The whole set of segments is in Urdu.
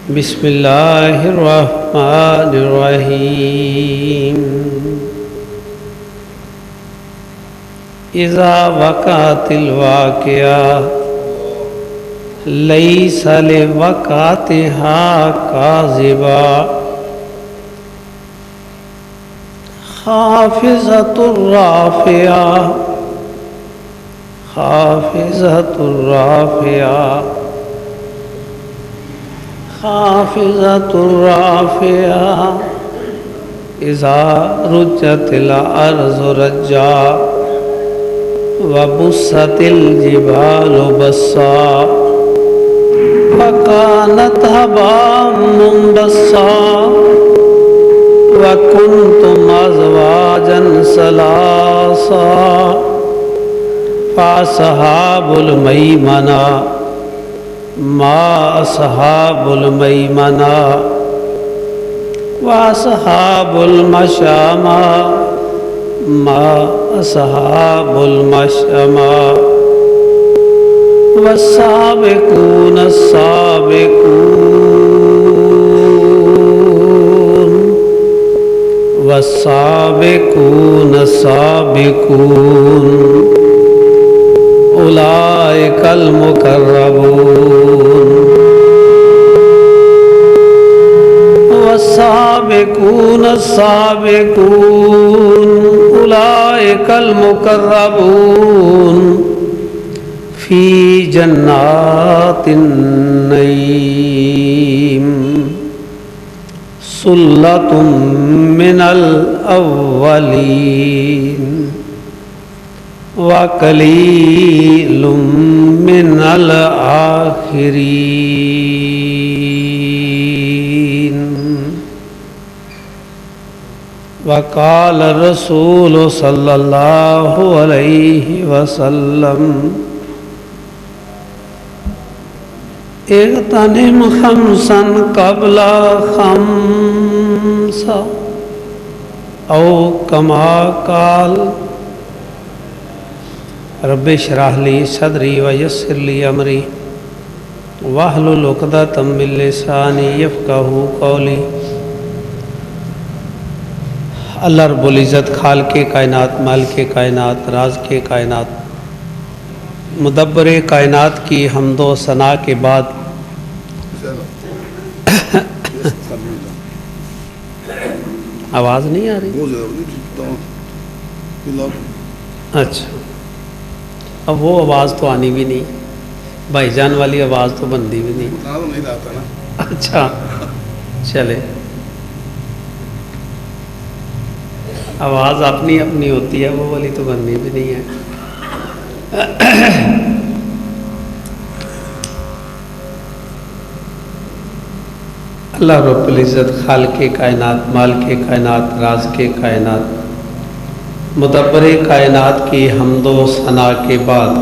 بسم اللہ الرحمن الرحیم اذا وقعت الواقعہ لیس لوقعتها کاذبہ خافضۃ الرافعہ خافضۃ الرافعہ خافضۃ الرافعہ اذا رجت الارض رجا وبست الجبال بسا فكانت هباء منبثا وكنتم أزواجا ثلاثا فأصحاب الميمنة ما أصحاب الميمنة وأصحاب المشأمة ما أصحاب المشأمة والسابقون السابقون والسابقون السابقون أولئك المقربون والسابقون السابقون أولئك المقربون فی جنات النعیم ثلۃ من الاولین وقلیل من الآخرین وقال الرسول صلی اللہ علیہ وسلم اغتنم خمسا قبل خمسا او کما قال رب اشرح لی صدری ویسر لی امری واحلل عقدۃ من لسانی یفقہوا قولی۔ اللہ رب العزت خالق کائنات، مالک کائنات، راز کے کائنات، مدبر کائنات کی حمد و ثنا کے بعد آواز نہیں آ رہی؟ اچھا، اب وہ آواز تو آنی بھی نہیں، بھائی جان والی آواز تو بنتی بھی نہیں۔ اچھا چلے، آواز اپنی اپنی ہوتی ہے، وہ والی تو بننی بھی نہیں ہے۔ اللہ رب العزت خالق کائنات، مالک کائنات، راز کے کائنات، مدبر کائنات کی حمد و ثنا کے بعد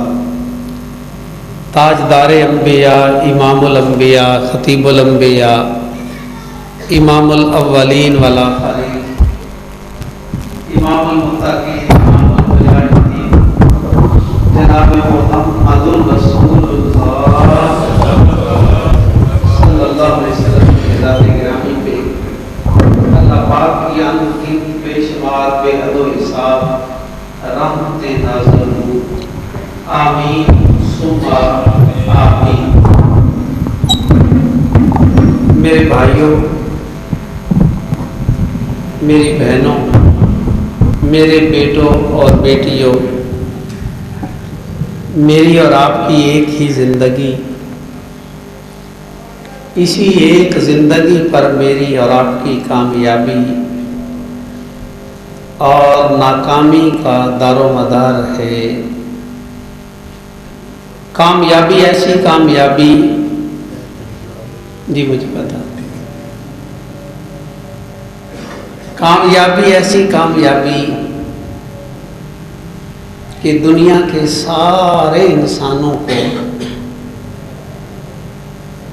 تاجدار انبیاء، امام الانبیاء، خطیب الانبیاء، امام الاولین والآخرین، امام المتقین، جناب محمد رسول اللہ صلی اللہ علیہ وسلم کی ذات گرامی پہ اللہ پاک کی ان بے شمار بے حد و حساب رحمت نازل ہو، آمین ثم آمین۔ میرے بھائیوں، میری بہنوں، میرے بیٹوں اور بیٹیوں، میری اور آپ کی ایک ہی زندگی، اسی ایک زندگی پر میری اور آپ کی کامیابی اور ناکامی کا دار و مدار ہے۔ کامیابی ایسی کامیابی، جی مجھے پتا، کامیابی ایسی کامیابی کہ دنیا کے سارے انسانوں کو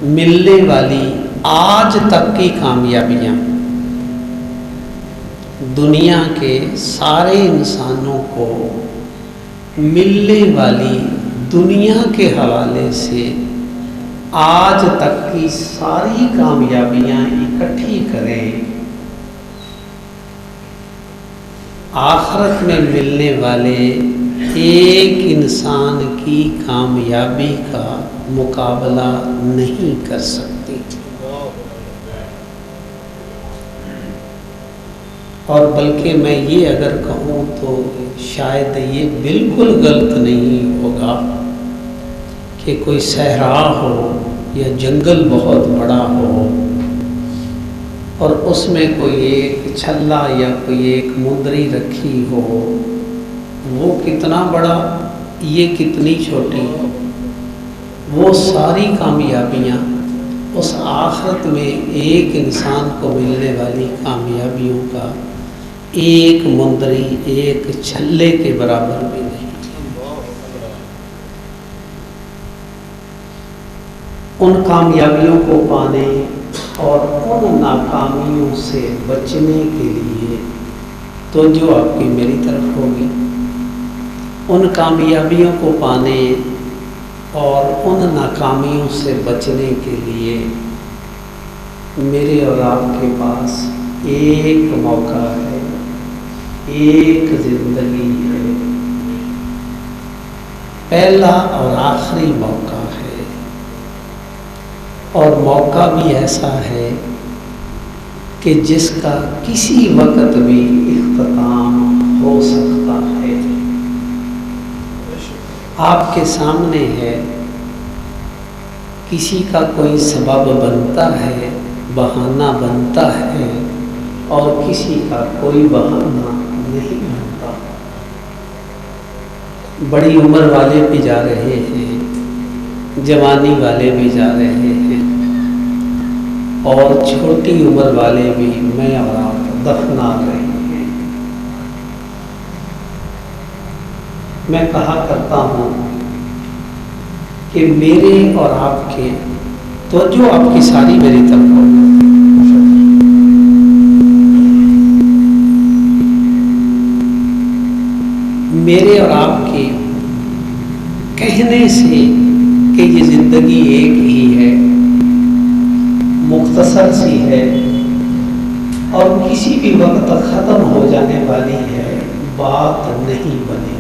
ملنے والی آج تک کی کامیابیاں، دنیا کے سارے انسانوں کو ملنے والی دنیا کے حوالے سے آج تک کی ساری کامیابیاں اکٹھی کریں، آخرت میں ملنے والے ایک انسان کی کامیابی کا مقابلہ نہیں کر سکتی۔ اور بلکہ میں یہ اگر کہوں تو شاید یہ بالکل غلط نہیں ہوگا کہ کوئی صحرا ہو یا جنگل بہت بڑا ہو اور اس میں کوئی ایک چھلا یا کوئی ایک مندری رکھی ہو، وہ کتنا بڑا یہ کتنی چھوٹی، وہ ساری کامیابیاں اس آخرت میں ایک انسان کو ملنے والی کامیابیوں کا ایک مندری ایک چھلے کے برابر بھی نہیں۔ ان کامیابیوں کو پانے اور ان ناکامیوں سے بچنے کے لیے توجہ آپ کی میری طرف ہوگی۔ ان کامیابیوں کو پانے اور ان ناکامیوں سے بچنے کے لیے میرے اور آپ کے پاس ایک موقع ہے، ایک زندگی ہے، پہلا اور آخری موقع ہے، اور موقع بھی ایسا ہے کہ جس کا کسی وقت بھی اختتام ہو سکتا ہے۔ آپ کے سامنے ہے، کسی کا کوئی سبب بنتا ہے، بہانہ بنتا ہے، اور کسی کا کوئی بہانہ نہیں بنتا۔ بڑی عمر والے بھی جا رہے ہیں، جوانی والے بھی جا رہے ہیں، اور چھوٹی عمر والے بھی میں اور آپ دفنا رہے ہیں۔ میں کہا کرتا ہوں کہ میرے اور آپ کے توجہ آپ کی ساری میری طرف ہو، میرے اور آپ کے کہنے سے کہ یہ زندگی ایک ہی ہے، مختصر سی ہے اور کسی بھی وقت ختم ہو جانے والی ہے، بات نہیں بنے گی۔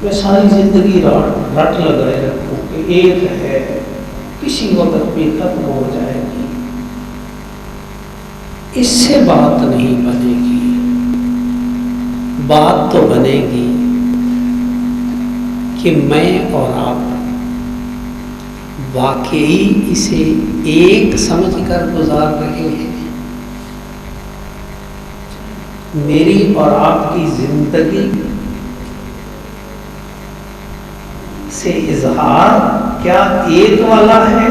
میں ساری زندگی رٹ لگائے رکھوں کہ ایک ہے، کسی وقت بھی ختم ہو جائے گی، اس سے بات نہیں بنے گی۔ بات تو بنے گی کہ میں اور آپ واقعی اسے ایک سمجھ کر گزار رہے ہیں۔ میری اور آپ کی زندگی سے اظہار کیا ایک والا ہے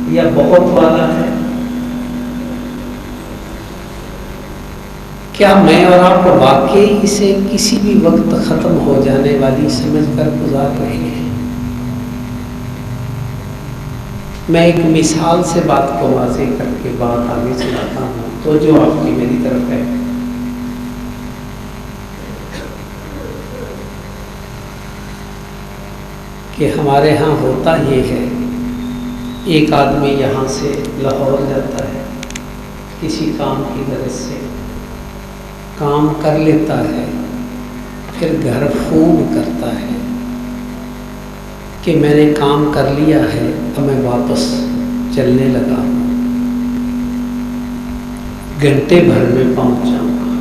یا بہت والا ہے؟ کیا میں اور آپ واقعی اسے کسی بھی وقت ختم ہو جانے والی سمجھ کر گزار رہے ہیں؟ میں ایک مثال سے بات کو واضح کر کے بات آگے چلاتا ہوں، تو جو آپ کی میری طرف ہے۔ کہ ہمارے ہاں ہوتا یہ ہے، ایک آدمی یہاں سے لاہور جاتا ہے، کسی کام کی غرض سے کام کر لیتا ہے، پھر گھر فون کرتا ہے کہ میں نے کام کر لیا ہے، اب میں واپس چلنے لگا، گھنٹے بھر میں پہنچ جاؤں گا۔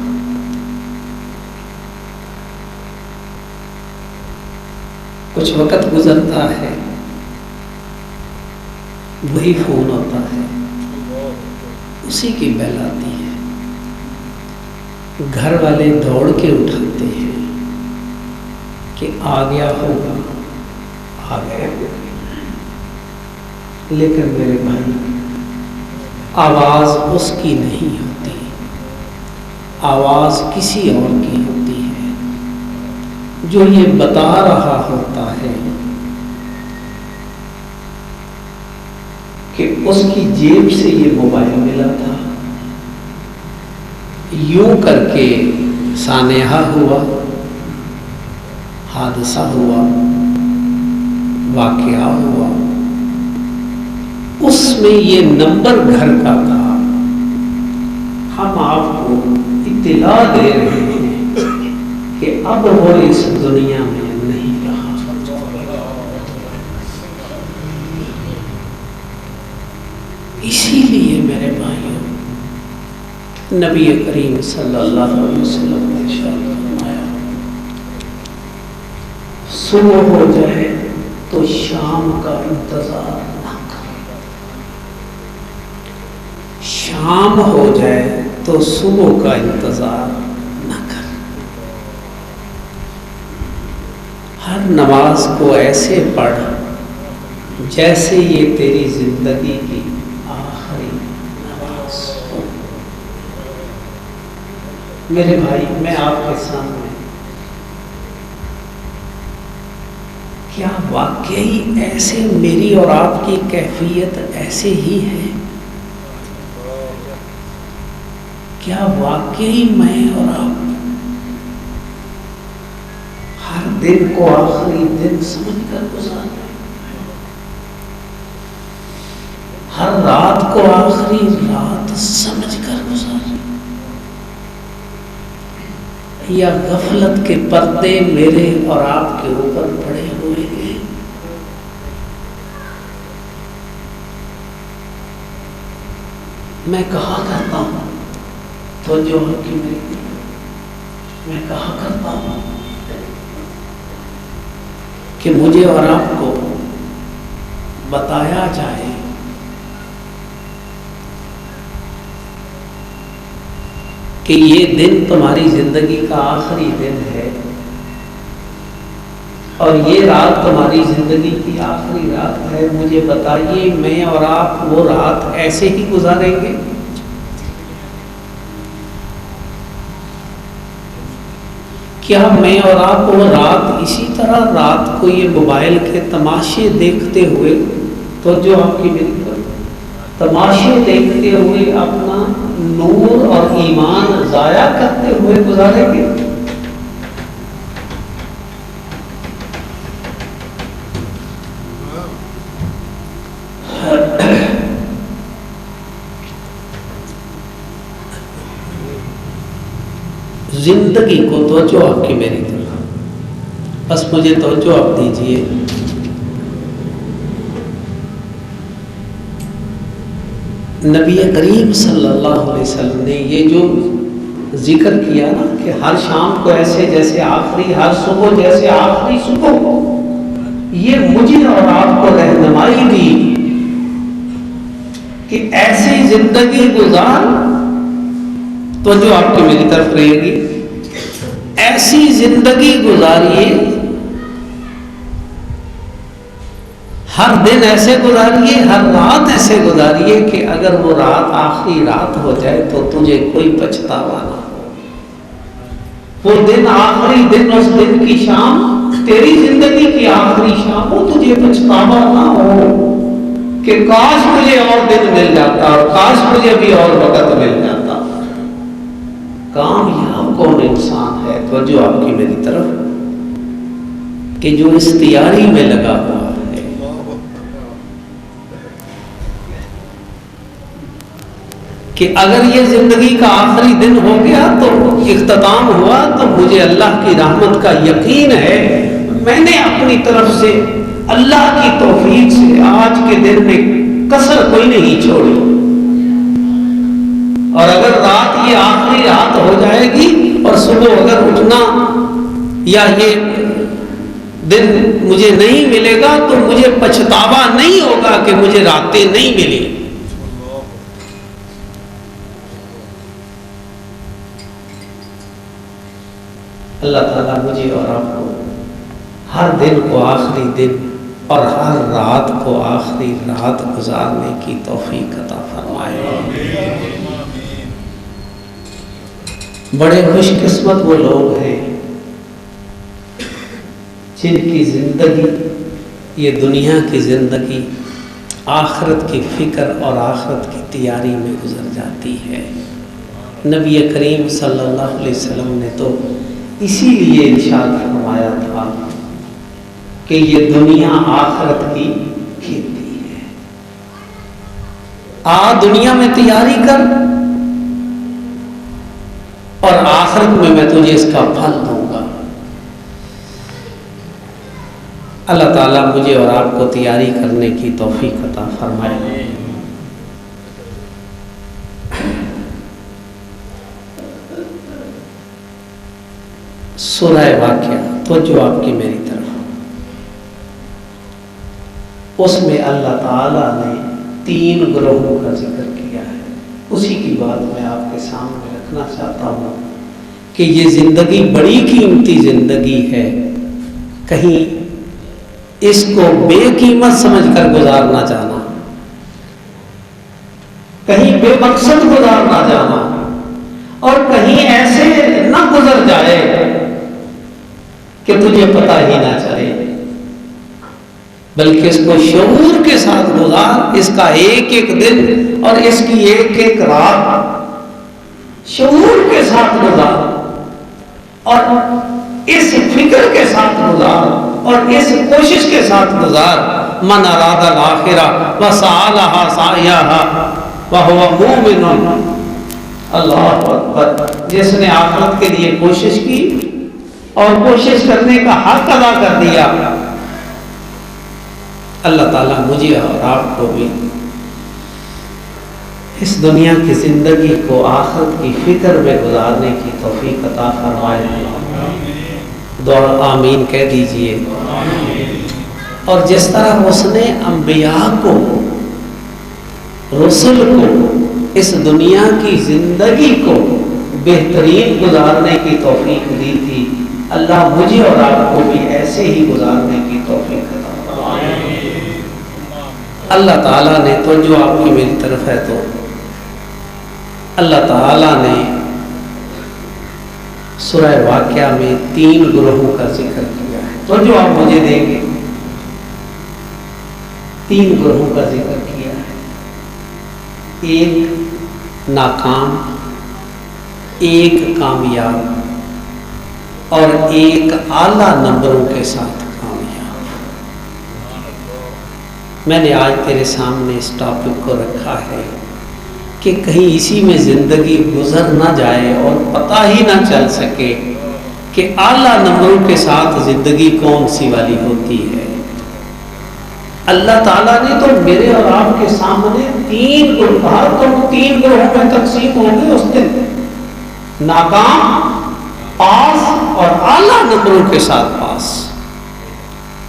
کچھ وقت گزرتا ہے، وہی فون ہوتا ہے، اسی کی بیل آتی ہے، گھر والے دوڑ کے اٹھاتے ہیں کہ آ گیا ہوگا، آ گیا ہوگا۔ لیکن میرے بھائی، آواز اس کی نہیں ہوتی، آواز کسی اور کی ہوتی ہے، جو یہ بتا رہا ہوتا ہے کہ اس کی جیب سے یہ موبائل ملا تھا، یوں کر کے سانحہ ہوا، حادثہ ہوا، واقعہ ہوا، اس میں یہ نمبر گھر کا تھا. ہم آپ کو اطلاع دے رہے ہیں کہ اب وہ اس دنیا میں نہیں رہا. اسی لیے میرے بھائیوں، نبی کریم صلی اللہ علیہ وسلم نے ارشاد فرمایا، صبح ہو جائے تو شام کا انتظار نہ کریں، شام ہو جائے تو صبح کا انتظار نہ کریں. ہر نماز کو ایسے پڑھ جیسے یہ تیری زندگی کی آخری نماز ہو. میرے بھائی، میں آپ کے سامنے کیا واقعی ایسے میری اور آپ کی کیفیت ایسے ہی ہے؟ کیا واقعی میں اور آپ ہر دن کو آخری دن سمجھ کر گزار رہے ہیں؟ ہر رات کو آخری رات سمجھ کر گزار رہے ہیں؟ یا غفلت کے پردے میرے اور آپ کے اوپر پڑے ہوئے ہیں؟ میں کہا کرتا ہوں تو جو کی میں کہا کرتا ہوں کہ مجھے اور آپ کو بتایا جائے کہ یہ دن تمہاری زندگی کا آخری دن ہے اور یہ رات تمہاری زندگی کی آخری رات ہے. مجھے بتائیے، میں اور آپ وہ رات ایسے ہی گزاریں گے؟ کیا میں اور آپ وہ رات اسی طرح رات کو یہ موبائل کے تماشے دیکھتے ہوئے، تو جو آپ کی میری تماشے دیکھتے ہوئے اپنا نور اور ایمان ضائع کرتے ہوئے گزاریں گے؟ زندگی کو توجہ آپ کی میری طرف، بس مجھے توجہ آپ دیجئے. نبی کریم صلی اللہ علیہ وسلم نے یہ جو ذکر کیا نا کہ ہر شام کو ایسے جیسے آخری، ہر صبح جیسے آخری صبح کو، یہ مجھے اور آپ کو رہنمائی دی کہ ایسی زندگی گزار. تو جو آپ کی میری طرف رہے گی، ایسی زندگی گزاریے، ہر دن ایسے گزاریے، ہر رات ایسے گزاریے کہ اگر وہ رات آخری رات ہو جائے تو تجھے کوئی پچھتاوا نہ ہو. وہ دن آخری دن، اس دن کی شام تیری زندگی کی آخری شام ہو، تجھے پچھتاوا نہ ہو کہ کاش مجھے اور دن مل جاتا اور کاش مجھے بھی اور وقت مل جاتا. کامیاب کون انسان ہے، توجہ آپ کی میری طرف، کہ جو اس تیاری میں لگا ہوا ہے. کہ اگر یہ زندگی کا آخری دن ہو گیا تو اختتام ہوا تو مجھے اللہ کی رحمت کا یقین ہے. میں نے اپنی طرف سے اللہ کی توفیق سے آج کے دن میں کسر کوئی نہیں چھوڑی. اور اگر رات یہ آخری رات ہو جائے گی اور صبح اگر اٹھنا یا یہ دن مجھے نہیں ملے گا تو مجھے پچھتاوا نہیں ہوگا کہ مجھے راتیں نہیں ملی. اللہ تعالیٰ مجھے اور آپ کو ہر دن کو آخری دن اور ہر رات کو آخری رات گزارنے کی توفیق عطا فرمائے. بڑے خوش قسمت وہ لوگ ہیں جن کی زندگی، یہ دنیا کی زندگی، آخرت کی فکر اور آخرت کی تیاری میں گزر جاتی ہے. نبی کریم صلی اللہ علیہ وسلم نے تو اسی لیے ارشاد فرمایا تھا کہ یہ دنیا آخرت کی کھیتی ہے. دنیا میں تیاری کر اور آخرت میں میں تجھے اس کا پھل دوں گا. اللہ تعالیٰ مجھے اور آپ کو تیاری کرنے کی توفیق عطا فرمائے. سورہ واقعہ تو جو آپ کی میری طرف، اس میں اللہ تعالیٰ نے 3 گروہوں کا ذکر کیا ہے. اسی کی بات میں آپ کے سامنے رکھنا چاہتا ہوں کہ یہ زندگی بڑی قیمتی زندگی ہے. کہیں اس کو بے قیمت سمجھ کر گزارنا جانا، کہیں بے مقصد گزارنا جانا، اور کہیں ایسے نہ گزر جائے کہ تجھے پتہ ہی نہ چلے، بلکہ اس کو شعور کے ساتھ گزار. اس کا ایک ایک دن اور اس کی ایک ایک رات شعور کے ساتھ گزار، اور اس فکر کے ساتھ گزار، اور اس کوشش کے ساتھ گزار. من اراد الاخرہ وسعی لہا سعیہا وہو مومن. اللہ اکبر. جس نے آخرت کے لیے کوشش کی اور کوشش کرنے کا حق ادا کر دیا، اللہ تعالیٰ مجھے اور آپ کو بھی اس دنیا کی زندگی کو آخرت کی فکر میں گزارنے کی توفیق عطا فرمائے. دعا آمین کہہ دیجئے. اور جس طرح اس نے انبیاء کو، رسل کو اس دنیا کی زندگی کو بہترین گزارنے کی توفیق دی تھی، اللہ مجھے اور آپ کو بھی ایسے ہی گزارنے کی توفیق عطا فرمائے. اللہ تعالیٰ نے تو جو آپ کی میری طرف ہے، تو اللہ تعالیٰ نے سورہ واقعہ میں 3 گروہوں کا ذکر کیا ہے. تو جو آپ مجھے دیں گے 3 گروہوں کا ذکر کیا ہے. ایک ناکام، ایک کامیاب، اور ایک اعلیٰ نمبروں کے ساتھ کامیاب. میں نے آج تیرے سامنے اس ٹاپک کو رکھا ہے کہ کہیں اسی میں زندگی گزر نہ جائے اور پتہ ہی نہ چل سکے کہ اعلیٰ نمبروں کے ساتھ زندگی کون سی والی ہوتی ہے. اللہ تعالیٰ نے تو میرے اور آپ کے سامنے 3 گروہ کہا، تم 3 گروہوں میں تقسیم ہوں گے اس دن: ناکام، پاس، اور اعلیٰ نمبروں کے ساتھ پاس.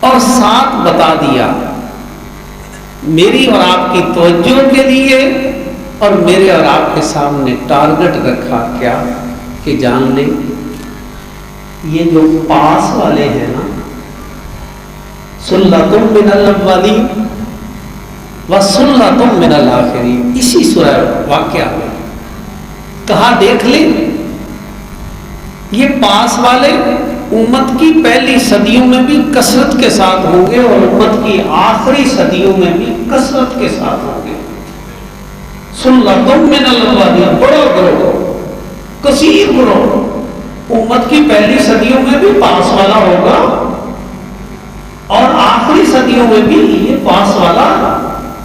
اور ساتھ بتا دیا میری اور آپ کی توجہ کے لیے، اور میرے اور آپ کے سامنے ٹارگٹ رکھا کیا کہ جان لیں یہ جو پاس والے ہیں نا، سلۃ من الاولین وسلۃ من الاخرین. اسی سورہ واقعہ میں کہا دیکھ لیں یہ پاس والے امت کی پہلی صدیوں میں بھی کثرت کے ساتھ ہوں گے اور امت کی آخری صدیوں میں بھی کثرت کے ساتھ ہوں گے. سلۃ من الاولین، بڑا گروہ، کثیر گروہ. امت کی پہلی صدیوں میں بھی پاس والا ہوگا اور آخری صدیوں میں بھی یہ پاس والا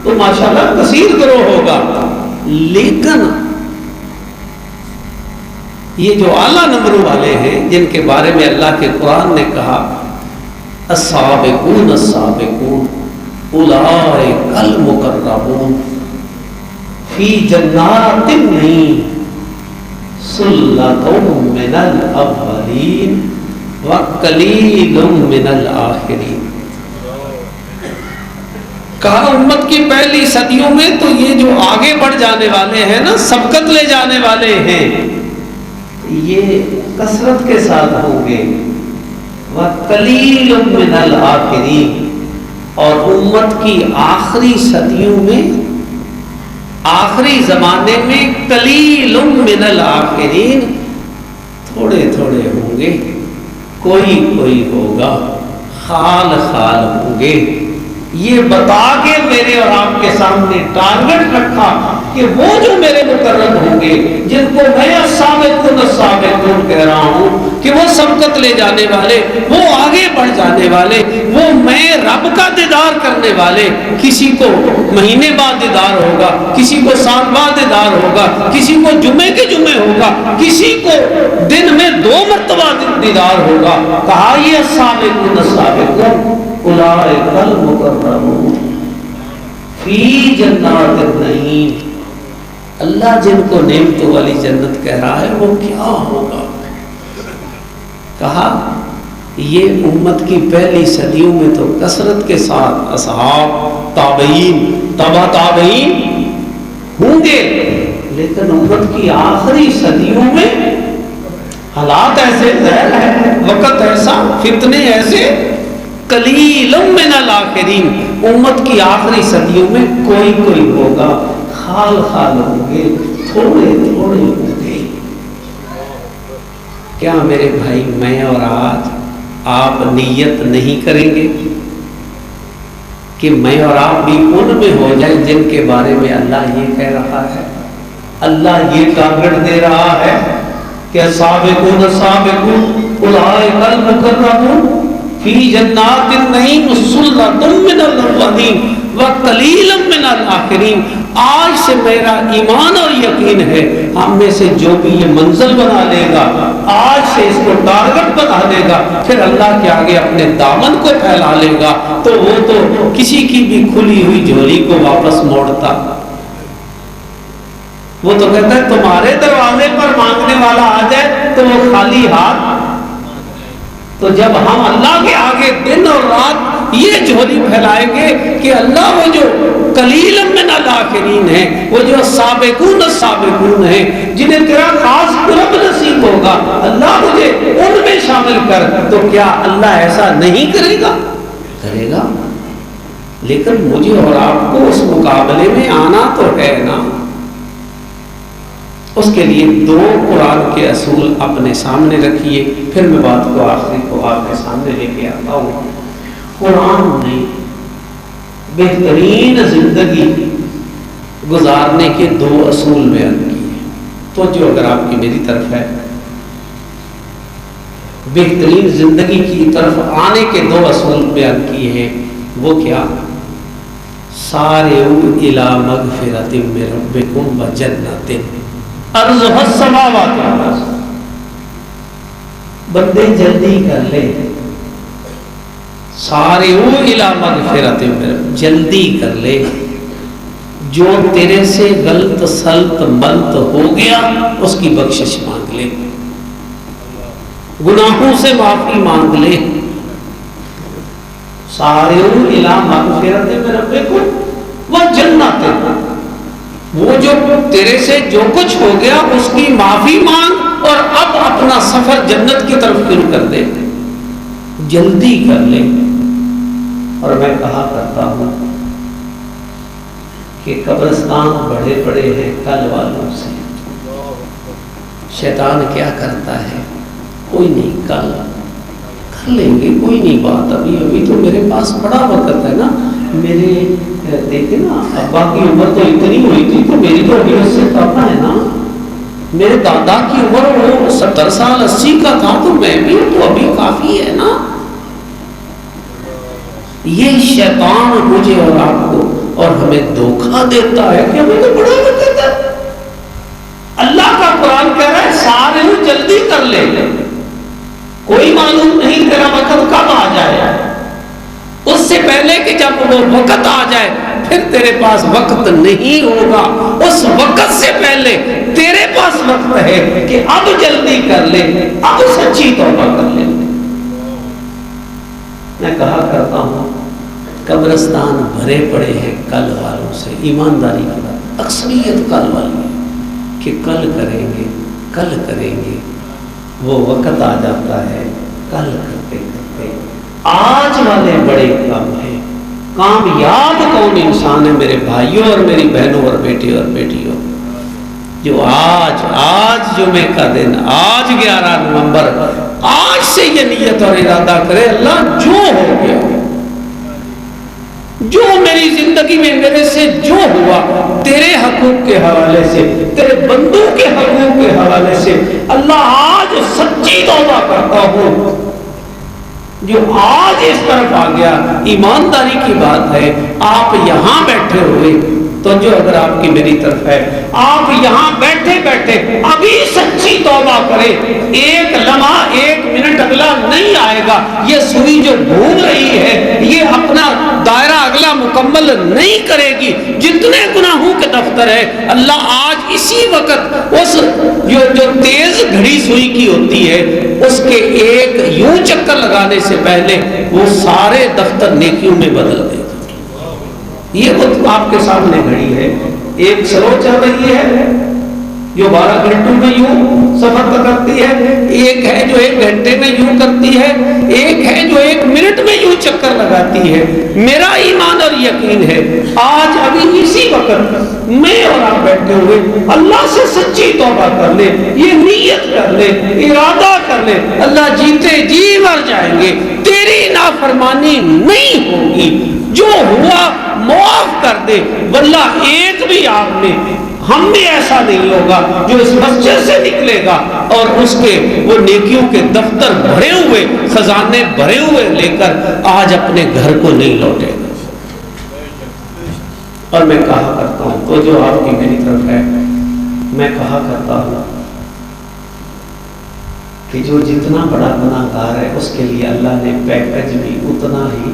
تو ماشاءاللہ کثیر گروہ ہوگا. لیکن یہ جو اعلیٰ نمبروں والے ہیں جن کے بارے میں اللہ کے قرآن نے کہا السابقون السابقون اولئک المقربون فی جنات النعیم سلۃ من الاولین وقلیل من الآخرین. کہا امت کی پہلی صدیوں میں تو یہ جو آگے بڑھ جانے والے ہیں نا، سبقت لے جانے والے ہیں، یہ کثرت کے ساتھ ہوں گے. وقلیل من الآخرین، اور امت کی آخری صدیوں میں، آخری زمانے میں قلیل من الآخرین، تھوڑے تھوڑے ہوں گے، کوئی کوئی ہوگا، خال خال ہوں گے. یہ بتا کے میرے اور آپ کے سامنے ٹارگٹ رکھا کہ وہ جو میرے مقرب ہوں گے، جن کو میں السابقون السابقون کہہ رہا ہوں کہ وہ سبقت لے جانے والے، وہ آگے بڑھ جانے والے، وہ میں رب کا دیدار کرنے والے، کسی کو مہینے بعد دیدار ہوگا، کسی کو سال بعد دیدار ہوگا، کسی کو جمعے کے جمعے ہوگا، کسی کو دن میں 2 مرتبہ دیدار ہوگا۔ کہا یہ السابقون السابقون اولئک المقربون فی جنات النعیم۔ اللہ جن کو نعمتوں والی جنت کہہ رہا ہے وہ کیا ہوگا؟ کہا یہ امت کی پہلی صدیوں میں تو کثرت کے ساتھ اصحاب، تابعین، تبع تابعین ہوں گے، لیکن امت کی آخری صدیوں میں حالات ایسے ظاہر ہے، وقت ایسا، فتنے ایسے، قلیل من الاخرین، امت کی آخری صدیوں میں کوئی کوئی ہوگا، خال خال ہوں گے، تھوڑے تھوڑے ہوں گے۔ کیا میرے بھائی میں اور آج آپ نیت نہیں کریں گے کہ میں اور آپ بھی ان میں ہو جائیں جن کے بارے میں اللہ یہ کہہ رہا ہے، اللہ یہ ٹارگٹ دے رہا ہے کہ السابقون السابقون اولئک المقربون فی جنات النعیم ثلۃ من الاولین وقلیل من الآخرین۔ آج سے میرا ایمان اور یقین ہے ہم میں سے جو بھی یہ منزل بنا لے گا، آج سے اس کو ٹارگٹ بنا لے گا، پھر اللہ کے آگے اپنے دامن کو پھیلا لے گا تو وہ تو کسی کی بھی کھلی ہوئی جھولی کو واپس موڑتا۔ وہ تو کہتا ہے تمہارے دروازے پر مانگنے والا آ جائے تو وہ خالی ہاتھ۔ تو جب ہم اللہ کے آگے دن اور رات یہ جھولی پھیلائیں گے کہ اللہ وہ جو قلیل من الاخرین ہیں، وہ جو سابقون السابقون ہیں، جنہیں تیرا خاص قرب نصیب ہوگا، اللہ مجھے ان میں شامل کر، تو کیا اللہ ایسا نہیں کرے گا؟ کرے گا، لیکن مجھے اور آپ کو اس مقابلے میں آنا تو ہے نا۔ اس کے لیے 2 قرآن کے اصول اپنے سامنے رکھیے، پھر میں بات کو آخری کو آپ کے سامنے لے کے آتا ہوں۔ قرآن نے بہترین زندگی گزارنے کے 2 اصول بیان کیے، تو جو اگر آپ کی میری طرف ہے، بہترین زندگی کی طرف آنے کے 2 اصول بیان کیے ہیں، وہ کیا؟ سارعوا الی مغفرۃ من ربکم وجنۃ ارضها السماوات والارض۔ بندے جلدی کر لے، سارعوا الی مغفرۃ من ربکم، جلدی کر لے، جو تیرے سے غلط سلط ملط ہو گیا اس کی بخشش مانگ لے، گناہوں سے معافی مانگ لے۔ سارعوا الی مغفرۃ من ربکم وجنۃ، وہ جو تیرے سے جو کچھ ہو گیا اس کی معافی مانگ اور اب اپنا سفر جنت کی طرف شروع کر دے، جلدی کر لے۔ اور میں کہا کرتا ہوں کہ قبرستان بڑے بڑے ہیں کل والوں سے۔ شیطان کیا کرتا ہے؟ کوئی نہیں، کل کر لیں گے، کوئی نہیں بات، ابھی تو میرے پاس بڑا وقت ہے نا، میرے دیکھیں نا ابا کی عمر تو اتنی ہوئی تھی تو میری تو ابھی 80 کم ہے نا، میرے دادا کی عمر وہ 70 سال 80 کا تھا تو میں بھی تو ابھی کافی ہے نا۔ یہ شیطان مجھے اور آپ کو اور ہمیں دھوکہ دیتا ہے کہ ہمیں تو بڑا وقت ہے۔ اللہ کا قرآن کہہ رہا ہے سارے جلدی کر لے، کوئی معلوم نہیں تیرا وقت کب آ جائے، اس سے پہلے کہ جب وہ وقت آ جائے پھر تیرے پاس وقت نہیں ہوگا، اس وقت سے پہلے تیرے پاس وقت ہے کہ اب جلدی کر لے، اب سچی توبہ کر لے۔ میں کہا کرتا ہوں قبرستان بھرے پڑے ہیں کل والوں سے، ایمانداری کی بات، اکثریت کل والی کہ کل کریں گے، کل کریں گے، وہ وقت آ جاتا ہے کل کرتے کرتے۔ آج والے بڑے کم ہیں۔ کامیاب کون انسان ہے میرے بھائیوں اور میری بہنوں اور بیٹیوں اور بیٹیوں، جو آج جمعے کا دن، آج 11 نومبر، آج سے یہ نیت اور ارادہ کرے اللہ جو ہو گیا جو میری زندگی میں میرے سے جو ہوا تیرے حقوق کے حوالے سے، تیرے بندوں کے حقوق کے حوالے سے، اللہ آج سچی توبہ کرتا ہوں۔ جو آج اس طرف آ گیا، ایمانداری کی بات ہے، آپ یہاں بیٹھے ہوئے تو جو اگر آپ کی میری طرف ہے، آپ یہاں بیٹھے بیٹھے ابھی سچی توبہ کریں، ایک لمحہ ایک منٹ اگلا نہیں آئے گا، یہ سوئی جو گھوم رہی ہے یہ اپنا دائرہ اگلا مکمل نہیں کرے گی۔ جتنے گناہوں کے دفتر ہے اللہ آج اسی وقت اس جو تیز گھڑی سوئی کی ہوتی ہے اس کے ایک یوں چکر لگانے سے پہلے وہ سارے دفتر نیکیوں میں بدل دے گا۔ یہ وہ آپ کے سامنے گھڑی ہے، ایک سلو چل رہی ہے جو 12 گھنٹوں میں یوں سفر کرتی ہے، ایک ہے جو 1 گھنٹے میں یوں کرتی ہے، ایک ہے جو 1 منٹ میں یوں چکر لگاتی ہے۔ میرا ایمان اور یقین ہے آج ابھی اسی وقت میں اور آپ بیٹھے ہوئے اللہ سے سچی توبہ کر لے، یہ نیت کر لے، ارادہ کر لے، اللہ جیتے جی مر جائیں گے تیری نافرمانی نہیں ہوگی، جو ہوا معاف کر دے۔ واللہ ایک بھی آپ میں ہم بھی ایسا نہیں ہوگا جو اس مسجد سے نکلے گا اور اس کے وہ نیکیوں کے دفتر بھرے ہوئے، خزانے بھرے ہوئے لے کر آج اپنے گھر کو نہیں لوٹے گا۔ اور میں کہا کرتا ہوں تو جو آپ کی میری طرف ہے، میں کہا کرتا ہوں کہ جو جتنا بڑا گناہ گار ہے اس کے لیے اللہ نے پیکج بھی اتنا ہی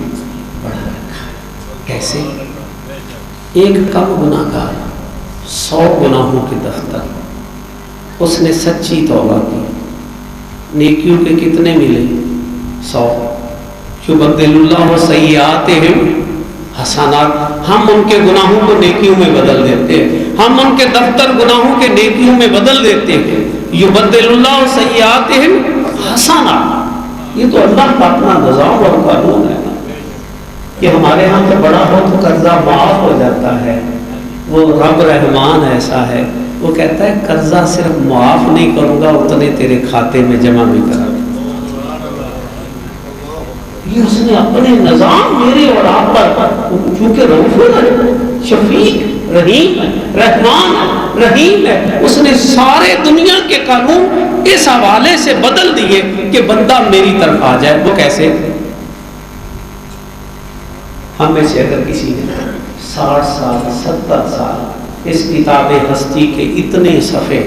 بڑا رکھا ہے۔ کیسے؟ ایک کم گناہ گار 100 گناہوں کے دفتر، اس نے سچی توبہ کی، نیکیوں کے کتنے ملے؟ 100۔ یبدل اللہ سیئاتہم حسنات، ہم ان کے گناہوں کو نیکیوں میں بدل دیتے ہیں، ہم ان کے دفتر گناہوں کے نیکیوں میں بدل دیتے ہیں۔ یبدل اللہ سیئاتہم حسنات، یہ تو اللہ کا اپنا نظام اور قانون ہے کہ ہمارے ہاں تو بڑا ہو تو قرضہ معاف ہو جاتا ہے، وہ رب رحمان ایسا ہے وہ کہتا ہے قرضہ صرف معاف نہیں کروں گا اتنے تیرے کھاتے میں جمع بھی کرا دوں۔ یہ اس نے اپنے نظام میرے اور آپ پر، چونکہ رؤوف شفیق رحیم رحمان رحیم ہے، اس نے سارے دنیا کے قانون اس حوالے سے بدل دیے کہ بندہ میری طرف آ جائے۔ وہ کیسے؟ ہم میں سے اگر کسی نے 60 سال 70 سال اس کتاب ہستی کے اتنے صفحے،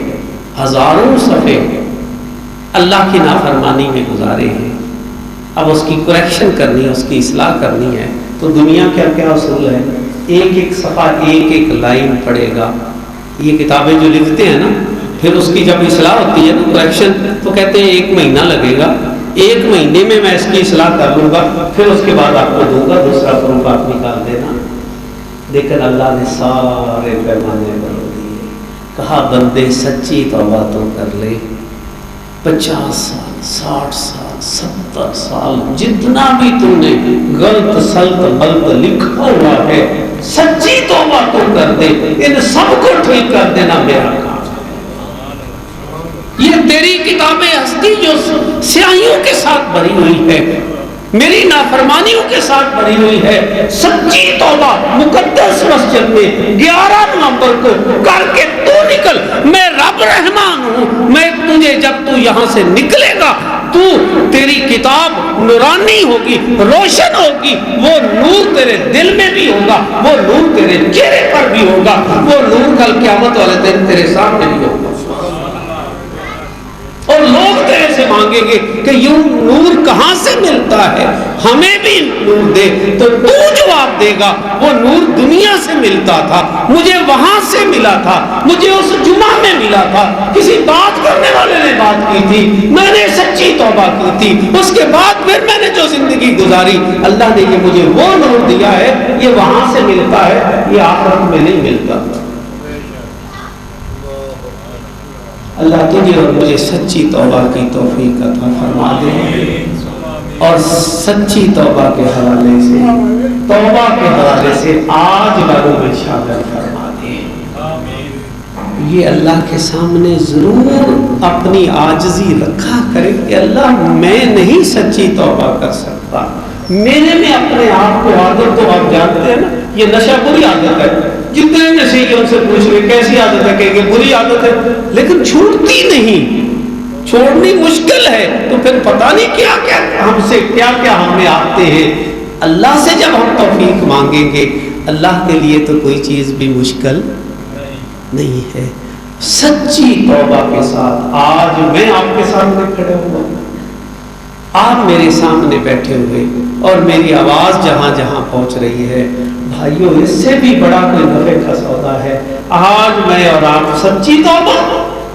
ہزاروں صفحے اللہ کی نافرمانی میں گزارے ہیں، اب اس کی کریکشن کرنی ہے، اس کی اصلاح کرنی ہے، تو دنیا کیا کیا اصول ہے؟ ایک ایک صفحہ ایک ایک لائن پڑھے گا۔ یہ کتابیں جو لکھتے ہیں نا، پھر اس کی جب اصلاح ہوتی ہے نا کریکشن، تو کہتے ہیں 1 مہینہ لگے گا، 1 مہینے میں اس کی اصلاح کر لوں گا، پھر اس کے بعد آپ کو دوں گا، دوسرا پروف آپ نکال دینا۔ لیکن اللہ نے سارے پیمانے بدل دیے، کہا بندے سچی توبہ تو کر لے، 50 سال 60 سال 70 سال جتنا بھی تم نے غلط سلط غلط لکھا ہوا ہے، سچی توبہ تو کر دے، ان سب کو ٹھیک کر دینا میرا کام۔ یہ تیری کتاب ہستی جو سیاہیوں کے ساتھ بھری ہوئی ہے، میری نافرمانیوں کے ساتھ بھری ہوئی ہے، سچی توبہ مقدس مسجد میں 11 نومبر کو کر کے تو نکل۔ میں رب رحمان ہوں، میں تجھے جب تو یہاں سے نکلے گا تو تیری کتاب نورانی ہوگی، روشن ہوگی، وہ نور تیرے دل میں بھی ہوگا، وہ نور تیرے چہرے پر بھی ہوگا، وہ نور کل قیامت والے دن تیرے سامنے بھی ہوگا، اور لوگ تیرے سے مانگیں گے کہ یوں نور کہاں سے ملتا ہے، ہمیں بھی نور دے، تو تو جواب دے گا وہ نور دنیا سے ملتا تھا، مجھے وہاں سے ملا تھا، مجھے اس جمعہ میں ملا تھا، کسی بات کرنے والے نے بات کی تھی، میں نے سچی توبہ کی تھی، اس کے بعد پھر میں نے جو زندگی گزاری، اللہ نے یہ مجھے وہ نور دیا ہے، یہ وہاں سے ملتا ہے، یہ آخرت میں نہیں ملتا۔ اللہ تجھے اور مجھے سچی توبہ کی توفیق عطا فرما دے، اور سچی توبہ کے حوالے سے، توبہ کے حوالے سے آج والوں میں شامل فرما دے۔ یہ اللہ کے سامنے ضرور اپنی عاجزی رکھا کرے کہ اللہ میں نہیں سچی توبہ کر سکتا، میرے میں اپنے آپ کو عادت تو آپ جانتے ہیں نا، یہ نشہ بری عادت ہے، جتنے نشے ان سے پوچھ لیں کیسی عادت ہے کہ یہ بری عادت ہے، لیکن چھوٹتی نہیں، چھوڑنی مشکل ہے۔ تو پھر پتہ نہیں کیا کیا ہم سے کیا کیا ہمیں آتے ہیں۔ اللہ سے جب ہم توفیق مانگیں گے، اللہ کے لیے تو کوئی چیز بھی مشکل نہیں ہے۔ سچی توبہ کے ساتھ آج میں آپ کے سامنے کھڑے ہوا، آپ میرے سامنے بیٹھے ہوئے اور میری آواز جہاں جہاں پہنچ رہی ہے، بھائیوں اس سے بھی بڑا کوئی نفع کا سودا ہے۔ آج میں اور آپ سچی توبہ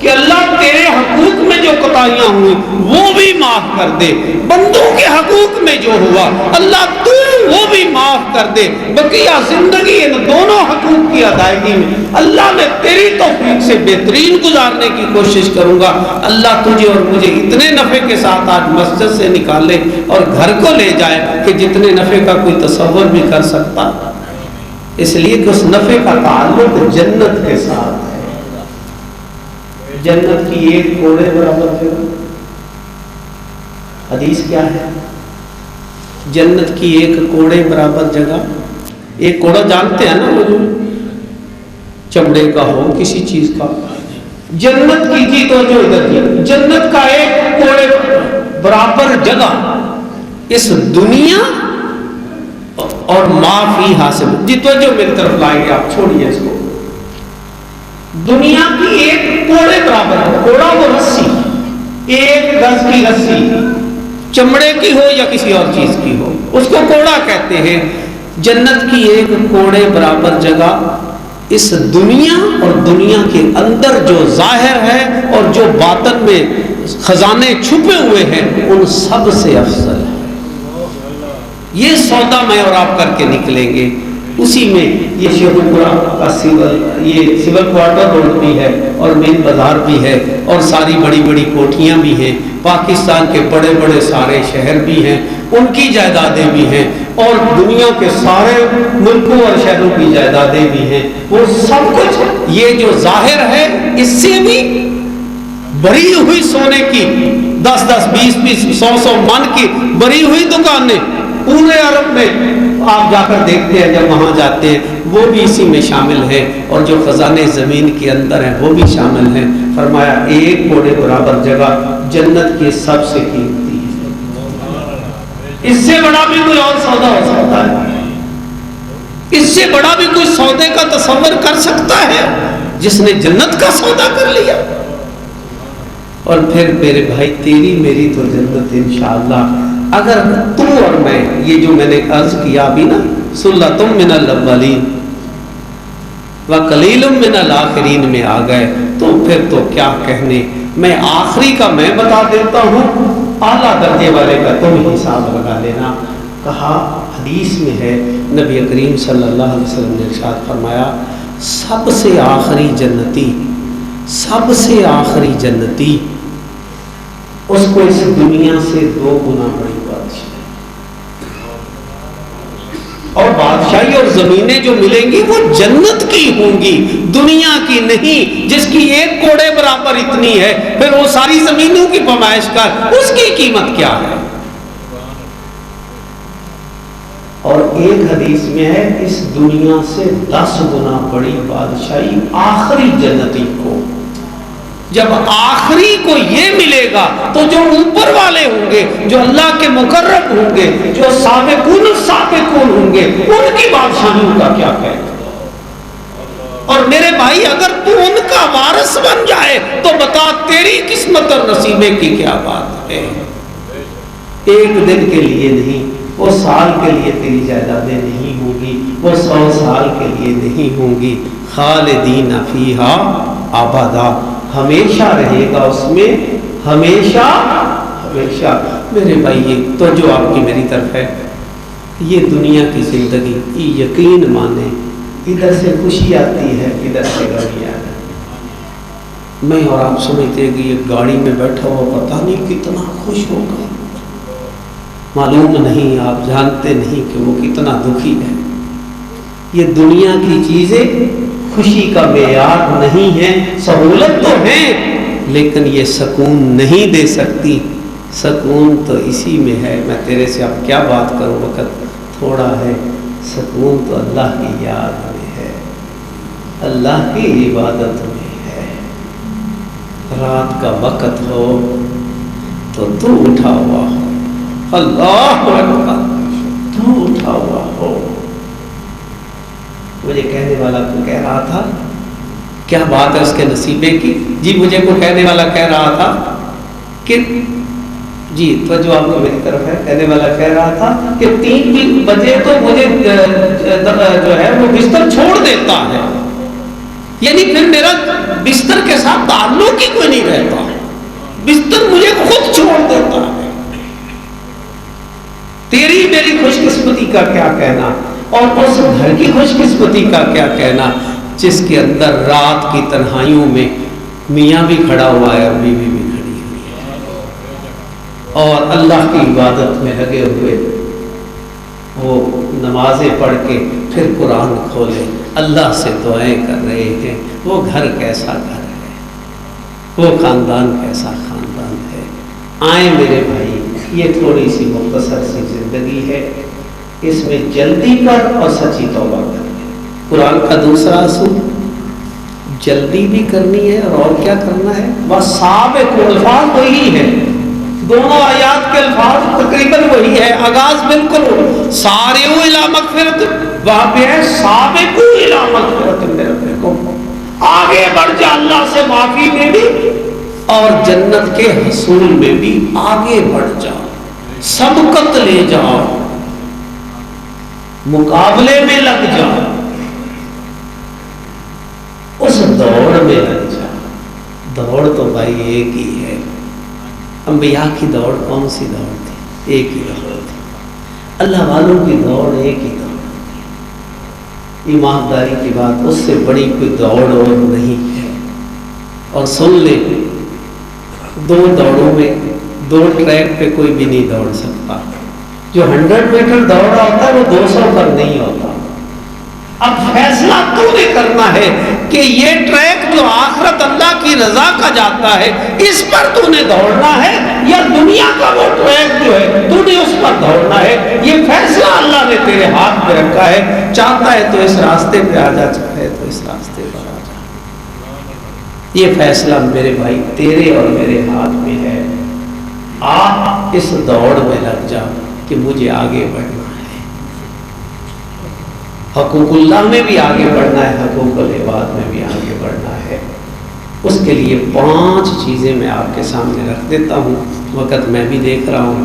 کہ اللہ تیرے حقوق میں جو کوتاہیاں ہوئی وہ بھی معاف کر دے، بندوں کے حقوق میں جو ہوا اللہ تو وہ بھی معاف کر دے، بقیہ زندگی ان دونوں حقوق کی ادائیگی میں اللہ میں تیری توفیق سے بہترین گزارنے کی کوشش کروں گا۔ اللہ تجھے اور مجھے اتنے نفع کے ساتھ آج مسجد سے نکالے اور گھر کو لے جائے کہ جتنے نفع کا کوئی تصور بھی کر سکتا، اس لیے کہ اس نفع کا تعلق جنت کے ساتھ ہے۔ جنت کی ایک کوڑے برابر جگہ، حدیث کیا ہے؟ جنت کی ایک کوڑے برابر جگہ، ایک کوڑا جانتے ہیں نا وہ جو چمڑے کا ہو کسی چیز کا، جنت کی جی تو جو ادھر کی جنت کا ایک کوڑے برابر جگہ اس دنیا اور معافی حاصل جی تو جو میری طرف لائیں گے آپ چھوڑیے اس کو، دنیا کی ایک کوڑے برابر ہے۔ کوڑا وہ رسی، ایک گز کی رسی چمڑے کی ہو یا کسی اور چیز کی ہو اس کو کوڑا کہتے ہیں۔ جنت کی ایک کوڑے برابر جگہ اس دنیا اور دنیا کے اندر جو ظاہر ہے اور جو باطن میں خزانے چھپے ہوئے ہیں ان سب سے افضل ہے۔ یہ سودا میں اور آپ کر کے نکلیں گے، اسی میں یہ شیخوپورہ کا سول کوارٹر روڈ بھی ہے اور مین بازار بھی ہے اور ساری بڑی بڑی کوٹھیاں بھی ہیں، پاکستان کے بڑے بڑے سارے شہر بھی ہیں، ان کی جائیدادیں بھی ہیں اور دنیا کے سارے ملکوں اور شہروں کی جائیدادیں بھی ہیں۔ وہ سب کچھ یہ جو ظاہر ہے اس سے بھی بھری ہوئی سونے کی 10-10 20-20 100 من کی بھری ہوئی دکانیں پورے عرب میں آپ جا کر دیکھتے ہیں، جب وہاں جاتے ہیں وہ بھی اسی میں شامل ہیں اور جو خزانے زمین کے اندر ہیں وہ بھی شامل ہیں۔ فرمایا ایک کوڑے برابر جگہ جنت کے سب سے قیمتی ہے۔ اس سے بڑا بھی کوئی اور سودا ہو سکتا ہے؟ اس سے بڑا بھی کوئی سودے کا تصور کر سکتا ہے جس نے جنت کا سودا کر لیا؟ اور پھر میرے بھائی تیری میری تو جنت انشاءاللہ اگر تو اور میں یہ جو میں نے عرض کیا بھی نا سلۃ من الاولین وقلیل من الآخرین میں آ گئے تو پھر تو کیا کہنے۔ میں آخری کا میں بتا دیتا ہوں، اعلیٰ درجے والے کا تم حساب لگا لینا۔ کہا حدیث میں ہے نبی کریم صلی اللہ علیہ وسلم نے ارشاد فرمایا سب سے آخری جنتی، سب سے آخری جنتی اس کو اس دنیا سے 2 گنا بڑی بادشاہی اور بادشاہی اور زمینیں جو ملیں گی وہ جنت کی ہوں گی، دنیا کی نہیں، جس کی ایک کوڑے برابر اتنی ہے پھر وہ ساری زمینوں کی پیمائش کر اس کی قیمت کیا ہے۔ اور ایک حدیث میں ہے اس دنیا سے 10 گنا بڑی بادشاہی آخری جنتی کو۔ جب آخری کو یہ ملے گا تو جو اوپر والے ہوں گے، جو اللہ کے مقرب ہوں گے، جو سابقون السابقون ہوں گے، ان کی بادشاہیوں کا کیا کہنا۔ اور میرے بھائی اگر تو ان کا وارث بن جائے تو بتا تیری قسمت اور نصیبے کی کیا بات ہے۔ ایک دن کے لیے نہیں، وہ سال کے لیے تیری جائیدادیں نہیں ہوں گی، وہ 100 سال کے لیے نہیں ہوں گی۔ خالدین فیہا ابدا، ہمیشہ رہے گا اس میں، ہمیشہ ہمیشہ۔ میرے بھائی یہ تو جو آپ کی میری طرف ہے، یہ دنیا کی زندگی یہ یقین مانے، ادھر سے خوشی آتی ہے ادھر سے گاڑی آتی ہے۔ میں اور آپ سمجھتے ہیں کہ یہ گاڑی میں بیٹھا ہوا پتہ نہیں کتنا خوش ہوگا، معلوم نہیں، آپ جانتے نہیں کہ وہ کتنا دکھی ہے۔ یہ دنیا کی چیزیں خوشی کا معیار نہیں ہے، سہولت تو ہے لیکن یہ سکون نہیں دے سکتی۔ سکون تو اسی میں ہے. میں تیرے سے اب کیا بات کروں، وقت تھوڑا ہے. سکون تو اللہ کی یاد میں ہے، اللہ کی عبادت میں ہے. رات کا وقت ہو تو اٹھا ہوا ہو، اللہ اکبر، تو اٹھا ہوا ہو. مجھے کہنے والا کو کہہ رہا تھا، کیا بات ہے اس کے نصیبے کی. جی مجھے کو کہنے والا کہہ رہا تھا کہ جی توجہ آپ کو میری طرف ہے. کہنے والا کہہ رہا تھا کہ 3 بجے تو مجھے جو ہے وہ بستر چھوڑ دیتا ہے، یعنی پھر میرا بستر کے ساتھ تعلق ہی کوئی نہیں رہتا، بستر مجھے خود چھوڑ دیتا ہے. تیری میری خوش قسمتی کا کیا کہنا، اور اس گھر کی خوش قسمتی کا کیا کہنا جس کے اندر رات کی تنہائیوں میں میاں بھی کھڑا ہوا ہے اور بیوی بھی کھڑی ہوئی ہے، اور اللہ کی عبادت میں لگے ہوئے وہ نمازیں پڑھ کے پھر قرآن کھولے اللہ سے دعائیں کر رہے ہیں. وہ گھر کیسا گھر ہے، وہ خاندان کیسا خاندان ہے. آئیں میرے بھائی، یہ تھوڑی سی مختصر سی زندگی ہے، اس میں جلدی پر اور سچی توبہ کرنی. قرآن کا دوسرا اصول جلدی بھی کرنی ہے اور کیا کرنا ہے. بس سابق الفاظ وہی ہے، دونوں آیات کے الفاظ تقریباً وہی ہے. آغاز بالکل سارعوا الی مغفرۃ، وہاں پہ ہے سابقوا الی مغفرۃ من ربکم، آگے بڑھ جا اللہ سے معافی میں بھی اور جنت کے حصول میں بھی آگے بڑھ جا، سبقت لے جاؤ، مقابلے میں لگ جا، اس دوڑ میں لگ جا. دوڑ تو بھائی ایک ہی ہے. انبیاء کی دوڑ کون سی دوڑ تھی؟ ایک ہی دوڑ تھی. اللہ والوں کی دوڑ ایک ہی دوڑ تھی. ایمانداری کی بات، اس سے بڑی کوئی دوڑ اور نہیں ہے. اور سن لے، 2 دوڑوں میں 2 ٹریک پہ کوئی بھی نہیں دوڑ سکتا. جو 100 میٹر دوڑ رہا ہوتا ہے وہ 200 پر نہیں ہوتا. اب فیصلہ تو نے کرنا ہے کہ یہ ٹریک جو آخرت اللہ کی رضا کا جاتا ہے اس پر تو نے دوڑنا ہے، یا دنیا کا وہ ٹریک جو ہے تو نے اس پر دوڑنا ہے. یہ فیصلہ اللہ نے تیرے ہاتھ میں رکھا ہے. چاہتا ہے تو اس راستے پہ آ جا، چاہے تو اس راستے پر آ جا. یہ فیصلہ میرے بھائی تیرے اور میرے ہاتھ میں ہے. آپ اس دوڑ میں لگ جا کہ مجھے آگے بڑھنا ہے. حقوق اللہ میں بھی آگے بڑھنا ہے، حقوق العباد میں بھی آگے بڑھنا ہے. اس کے لیے 5 چیزیں میں آپ کے سامنے رکھ دیتا ہوں. وقت میں بھی دیکھ رہا ہوں.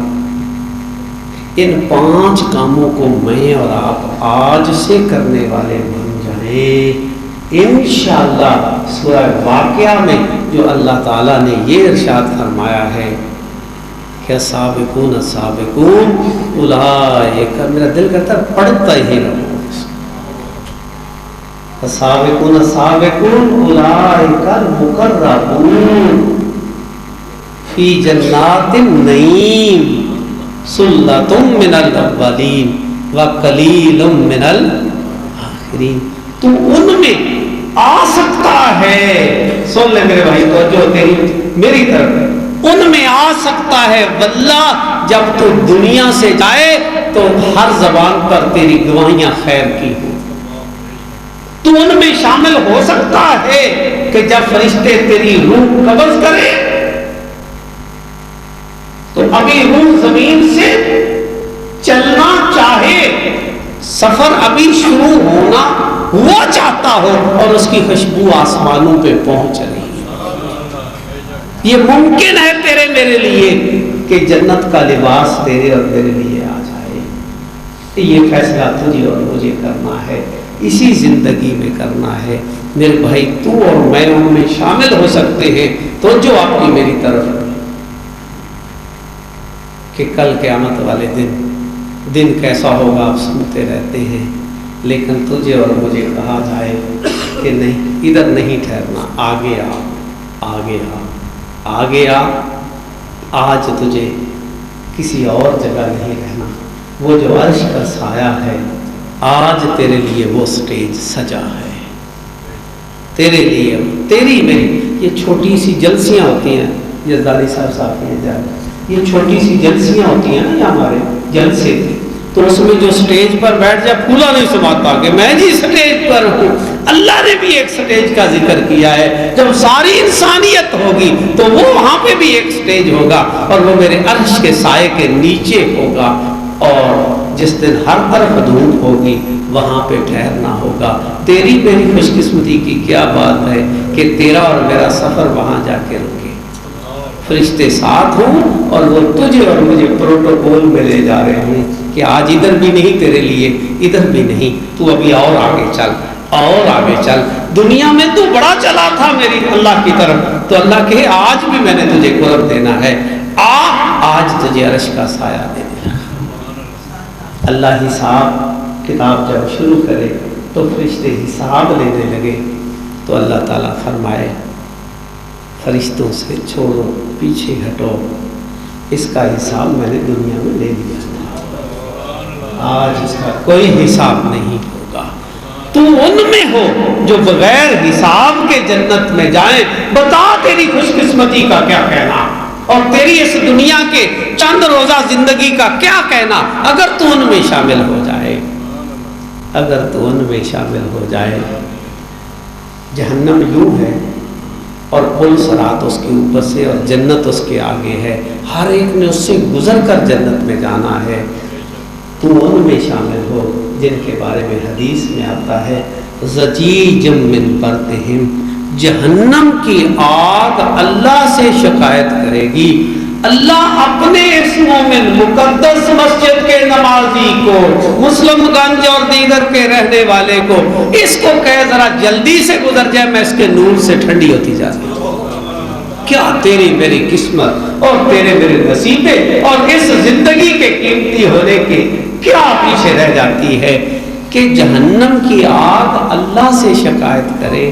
ان 5 کاموں کو میں اور آپ آج سے کرنے والے بن جائیں انشاءاللہ. سورہ واقعہ میں جو اللہ تعالیٰ نے یہ ارشاد فرمایا ہے کہ سابقون السابقون اولئک، میرا دل کرتا ہے پڑھتا ہی رہوں. السابقون السابقون اولئک المقربون فی جنات النعیم ثلۃ من الاولین وقلیل من الاخرین. تو ان میں آ سکتا ہے، سن لے میرے بھائی توجہ تیری میری طرف، ان میں آ سکتا ہے واللہ جب تو دنیا سے جائے تو ہر زبان پر تیری گواہیاں خیر کی ہوں. تو ان میں شامل ہو سکتا ہے کہ جب فرشتے تیری روح قبض کرے تو ابھی روح زمین سے چلنا چاہے، سفر ابھی شروع ہونا وہ چاہتا ہو اور اس کی خوشبو آسمانوں پہ پہنچ رہی ہے. یہ ممکن ہے تیرے میرے لیے کہ جنت کا لباس تیرے اور میرے لیے آ جائے. یہ فیصلہ تجھے اور مجھے کرنا ہے، اسی زندگی میں کرنا ہے. میرے بھائی تو اور میں ان میں شامل ہو سکتے ہیں. تو جو آپ کی میری طرف کہ کل قیامت والے دن کیسا ہوگا آپ سنتے رہتے ہیں، لیکن تجھے اور مجھے کہا جائے کہ نہیں، ادھر نہیں ٹھہرنا، آگے آ، آگے آ، آگے آ. آج تجھے کسی اور جگہ نہیں رہنا. وہ جو عرش کا سایہ ہے آج تیرے لیے وہ سٹیج سجا ہے، تیرے لیے، تیری میری. یہ چھوٹی سی جلسیاں ہوتی ہیں، جزدانی صاحب ہیں جا یہ چھوٹی سی جلسیاں ہوتی ہیں نا یہ ہمارے جلسے، تو اس میں جو سٹیج پر بیٹھ جائے پھولا نہیں سماتا کہ میں جی سٹیج پر ہوں. اللہ نے بھی ایک سٹیج کا ذکر کیا ہے. جب ساری انسانیت ہوگی تو وہ وہاں پہ بھی ایک سٹیج ہوگا اور وہ میرے عرش کے سائے کے نیچے ہوگا. اور جس دن ہر طرف دھوپ ہوگی وہاں پہ ٹھہرنا ہوگا. تیری میری خوش قسمتی کی کیا بات ہے کہ تیرا اور میرا سفر وہاں جا کے رکے. فرشتے ساتھ ہوں اور وہ تجھے اور مجھے پروٹوکول میں لے جا رہے ہوں کہ آج ادھر بھی نہیں تیرے لیے، ادھر بھی نہیں، تو ابھی اور آگے چل، اور آگے چل. دنیا میں تو بڑا چلا تھا میری اللہ کی طرف، تو اللہ کہے آج بھی میں نے تجھے قرب دینا ہے، آج تجھے عرش کا سایہ دے دیا. اللہ حساب کتاب جب شروع کرے تو فرشتے حساب لینے لگے تو اللہ تعالیٰ فرمائے فرشتوں سے چھوڑو، پیچھے ہٹو، اس کا حساب میں نے دنیا میں لے لیا، آج اس کا کوئی حساب نہیں ہوگا. تو ان میں ہو جو بغیر حساب کے جنت میں جائیں. بتا تیری خوش قسمتی کا کیا کہنا اور تیری اس دنیا کے چند روزہ زندگی کا کیا کہنا اگر تو ان میں شامل ہو جائے. اگر تو ان میں شامل ہو جائے. جہنم یوں ہے اور پل صراط اس کے اوپر سے اور جنت اس کے آگے ہے. ہر ایک نے اس سے گزر کر جنت میں جانا ہے. تو ان میں شامل ہو جن کے بارے میں حدیث میں آتا ہے زجیجم من برتہم، جہنم کی آگ اللہ سے شکایت کرے گی. اللہ اپنے اس مومن مقدس مسجد کے نمازی کو، مسلم گنج اور دیگر کے رہنے والے کو، اس کو کہے ذرا جلدی سے گزر جائے، میں اس کے نور سے ٹھنڈی ہوتی جاتی ہوں. کیا تیری میری قسمت اور تیرے میرے نصیبے اور اس زندگی کے قیمتی ہونے کے کیا پیچھے رہ جاتی ہے کہ جہنم کی آگ اللہ سے شکایت کرے.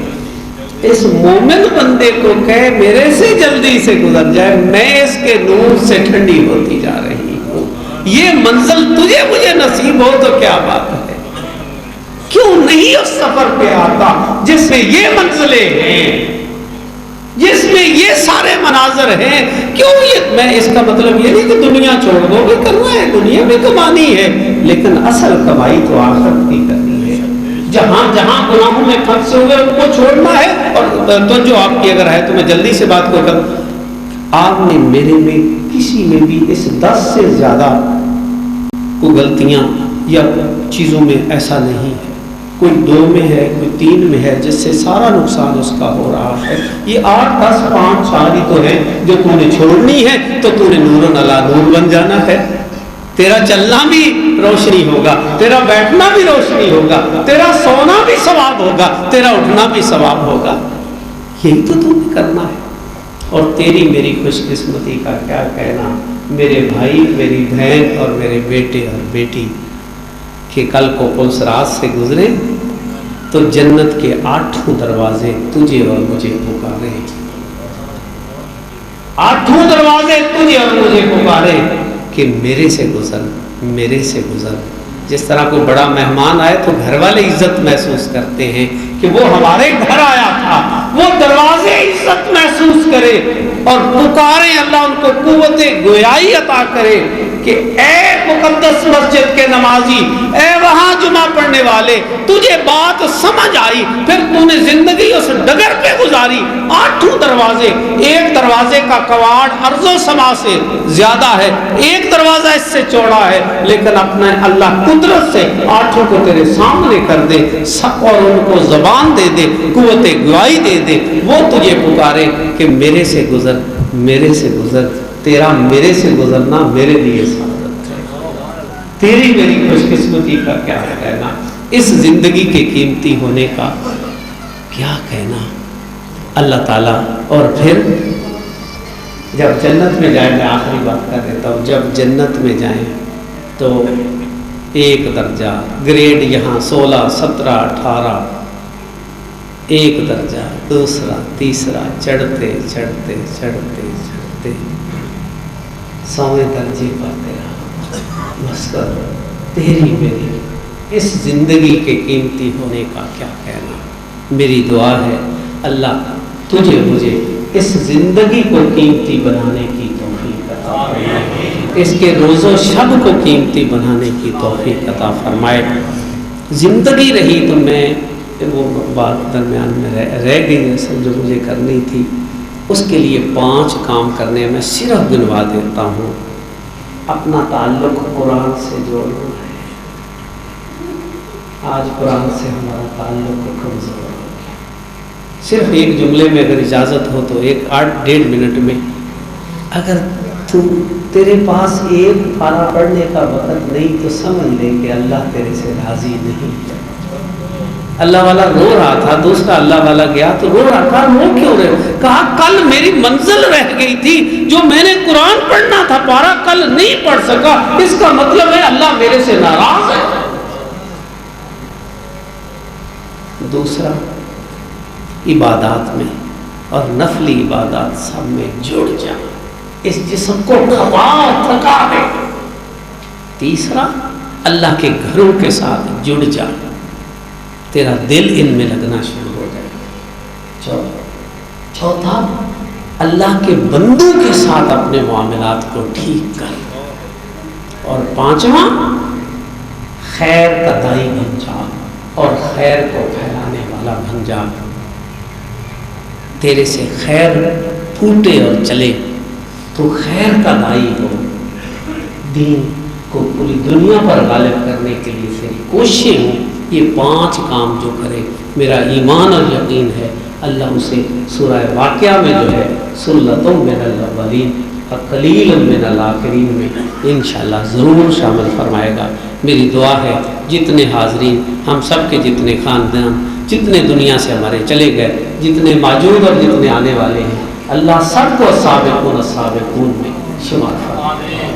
اس مومن بندے کو کہے میرے سے جلدی سے گزر جائے، میں اس کے نور سے ٹھنڈی ہوتی جا رہی ہوں. یہ منزل تجھے مجھے نصیب ہو تو کیا بات ہے. کیوں نہیں اس سفر پہ آتا جس میں یہ منزلیں ہیں، جس میں یہ سارے مناظر ہیں. کیوں یہ میں اس کا مطلب یہ نہیں کہ دنیا چھوڑ دو گے، کرنا ہے دنیا میں کمانی ہے، لیکن اصل کمائی تو آخرت کی کرنی ہے. جہاں جہاں گناہوں میں پھنسے ہوئے ان کو چھوڑنا ہے. اور تو جو آپ کی اگر ہے تو میں جلدی سے بات کو کروں. آپ نے میرے میں کسی میں بھی اس 10 سے زیادہ کوئی غلطیاں یا چیزوں میں ایسا نہیں ہے. کوئی 2 میں ہے، کوئی 3 میں ہے جس سے سارا نقصان اس کا ہو رہا ہے. یہ 8 10 5 4 ہی تو ہے جو تو نے چھوڑنی ہے تو تو نے نور علی نور بن جانا ہے. تیرا چلنا بھی روشنی ہوگا، تیرا بیٹھنا بھی روشنی ہوگا، تیرا سونا بھی ثواب ہوگا، تیرا اٹھنا بھی ثواب ہوگا. یہی تو تمہیں کرنا ہے. اور تیری میری خوش قسمتی کا کیا کہنا میرے بھائی، میری بہن اور میرے بیٹے اور بیٹی کہ کل کو پل صراط سے گزرے تو جنت کے 8 دروازے تجھے اور مجھے پکارے. 8 دروازے تجھے اور مجھے پکارے کہ میرے سے گزر، میرے سے گزر. جس طرح کوئی بڑا مہمان آئے تو گھر والے عزت محسوس کرتے ہیں کہ وہ ہمارے گھر آیا تھا. وہ دروازے عزت محسوس کرے اور پکارے. اللہ ان کو قوت گویائی عطا کرے کہ اے مقدس مسجد کے نمازی، اے وہاں جمعہ پڑھنے والے، تجھے بات سمجھ آئی، پھر تو نے زندگی اس ڈگر پہ گزاری. 8 دروازے، ایک دروازے کا کواڑ ارض و سما سے زیادہ ہے، ایک دروازہ اس سے چوڑا ہے، لیکن اپنا اللہ قدرت سے 8 کو تیرے سامنے کر دے اور ان کو زبان دے دے، قوت گواہی دے دے. وہ تجھے پکارے کہ میرے سے گزر، میرے سے گزر. تیرا میرے سے گزرنا میرے لیے سعادت ہے. تیری میری خوش قسمتی کا کیا کہنا، اس زندگی کے قیمتی ہونے کا کیا کہنا. اللہ تعالیٰ اور پھر جب جنت میں جائیں، میں آخری بات کر دیتا ہوں، جب جنت میں جائیں تو ایک درجہ گریڈ یہاں 16 17 18 ایک درجہ، دوسرا تیسرا، چڑھتے چڑھتے چڑھتے چڑھتے 100ویں درجے پر تیرا بس کر. تیری میری اس زندگی کے قیمتی ہونے کا کیا کہنا. میری دعا ہے اللہ تجھے مجھے اس زندگی کو قیمتی بنانے کی توفیق عطا فرمائے. اس کے روز و شب کو قیمتی بنانے کی توفیق عطا فرمائے۔ زندگی رہی تو میں وہ بات درمیان میں رہ گئی اصل جو مجھے کرنی تھی، اس کے لیے 5 کام کرنے میں صرف گنوا دیتا ہوں۔ اپنا تعلق قرآن سے جوڑنا ہے۔ آج قرآن سے ہمارا تعلق کمزور ہو گیا۔ صرف ایک جملے میں اگر اجازت ہو تو 1-8-1.5 منٹ میں، اگر تیرے پاس ایک پارہ پڑھنے کا وقت نہیں تو سمجھ لے کہ اللہ تیرے سے راضی نہیں۔ اللہ والا رو رہا تھا، دوسرا اللہ والا گیا تو رو رہا تھا، رو کیوں رہے؟ کہا کل میری منزل رہ گئی تھی، جو میں نے قرآن پڑھنا تھا پارہ کل نہیں پڑھ سکا، اس کا مطلب ہے اللہ میرے سے ناراض ہے۔ دوسرا، عبادات میں اور نفلی عبادات سب میں جڑ جا، اس جسم کو تھکا دے۔ تیسرا، اللہ کے گھروں کے ساتھ جڑ جا، تیرا دل ان میں لگنا شروع ہو جائے۔ چوتھا، اللہ کے بندوں کے ساتھ اپنے معاملات کو ٹھیک کر۔ اور 5واں، خیر کا داعی بن جا اور خیر کو پھیلانے والا بن جا۔ تیرے سے خیر پھوٹے اور چلے تو خیر کا داعی ہو، دین کو پوری دنیا پر غالب کرنے کے لیے تیری کوششیں ہوں۔ یہ 5 کام جو کرے، میرا ایمان اور یقین ہے اللہ اسے سورہ واقعہ میں جو ہے سلۃ من الاولین وقلیل من الآخرین میں انشاءاللہ ضرور شامل فرمائے گا۔ میری دعا ہے جتنے حاضرین، ہم سب کے جتنے خاندان، جتنے دنیا سے ہمارے چلے گئے، جتنے موجود اور جتنے آنے والے ہیں، اللہ سب کو سابقون میں شمار فرمائے۔